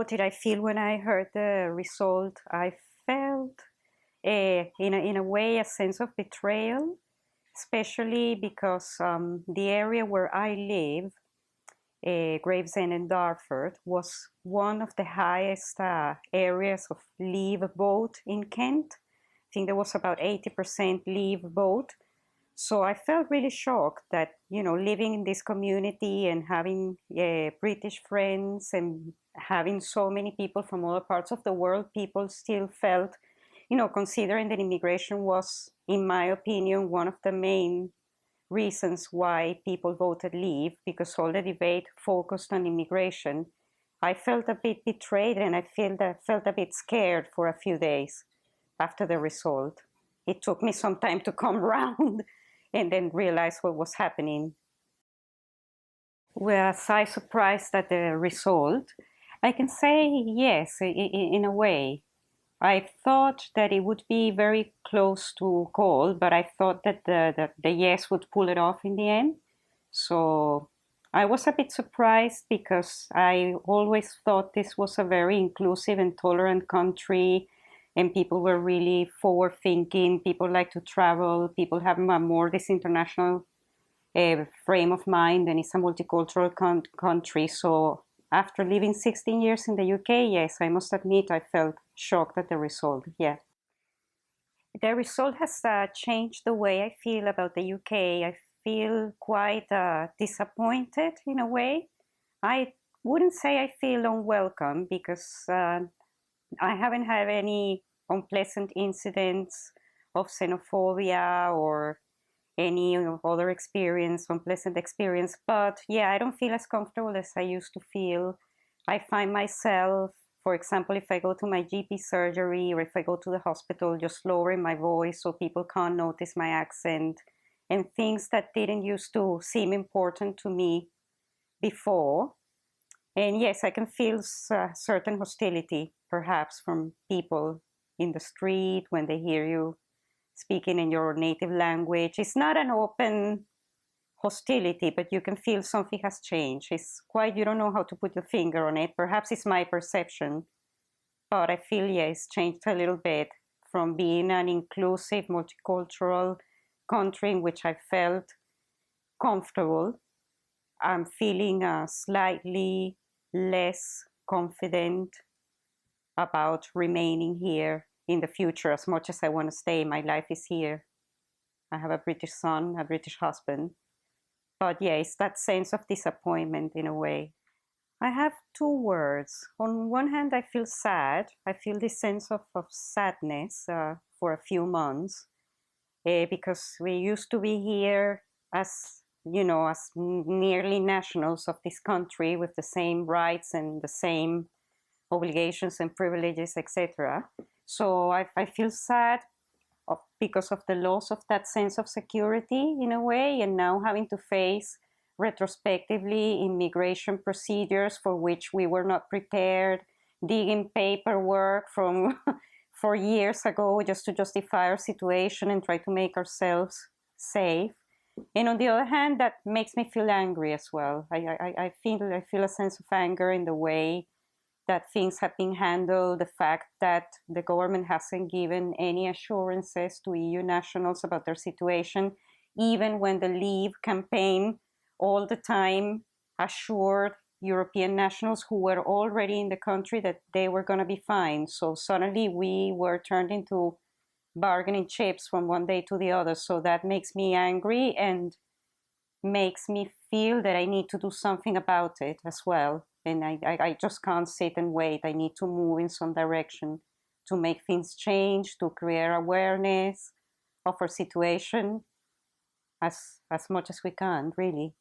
how did I feel when I heard the result? I felt, in a way, a sense of betrayal, especially because the area where I live, Gravesend and Dartford, was one of the highest areas of leave vote in Kent. I think there was about 80% leave vote. So I felt really shocked that, living in this community and having British friends and having so many people from other parts of the world, people still felt, considering that immigration was, in my opinion, one of the main reasons why people voted leave, because all the debate focused on immigration. I felt a bit betrayed, and I felt a bit scared for a few days after the result. It took me some time to come around and then realize what was happening. Was I surprised at the result? I can say yes, in a way. I thought that it would be very close to call, but I thought that the yes would pull it off in the end. So I was a bit surprised because I always thought this was a very inclusive and tolerant country, and people were really forward thinking. People like to travel. People have more this international frame of mind, and it's a multicultural country. So after living 16 years in the UK, yes, I must admit I felt shocked at the result. Yeah. The result has changed the way I feel about the UK. I feel quite disappointed in a way. I wouldn't say I feel unwelcome because I haven't had any unpleasant incidents of xenophobia or any other experience, unpleasant experience. But yeah, I don't feel as comfortable as I used to feel. I find myself, for example, if I go to my GP surgery or if I go to the hospital, just lowering my voice so people can't notice my accent, and things that didn't used to seem important to me before. And yes, I can feel certain hostility, perhaps, from people in the street when they hear you speaking in your native language. It's not an open hostility, but you can feel something has changed. It's quite, you don't know how to put your finger on it. Perhaps it's my perception, but I feel, yeah, it's changed a little bit from being an inclusive, multicultural country in which I felt comfortable. I'm feeling slightly less confident about remaining here in the future. As much as I want to stay, my life is here. I have a British son, a British husband. But yeah, it's that sense of disappointment in a way. I have two words. On one hand, I feel sad. I feel this sense of sadness for a few months because we used to be here as, as nearly nationals of this country with the same rights and the same obligations and privileges, etc. So I feel sad because of the loss of that sense of security in a way, and now having to face retrospectively immigration procedures for which we were not prepared, digging paperwork from 4 years ago just to justify our situation and try to make ourselves safe. And on the other hand, that makes me feel angry as well. I feel a sense of anger in the way that things have been handled, the fact that the government hasn't given any assurances to EU nationals about their situation, even when the Leave campaign all the time assured European nationals who were already in the country that they were going to be fine. So suddenly we were turned into bargaining chips from one day to the other. So that makes me angry and makes me feel that I need to do something about it as well. And I just can't sit and wait. I need to move in some direction to make things change, to create awareness of our situation as much as we can, really.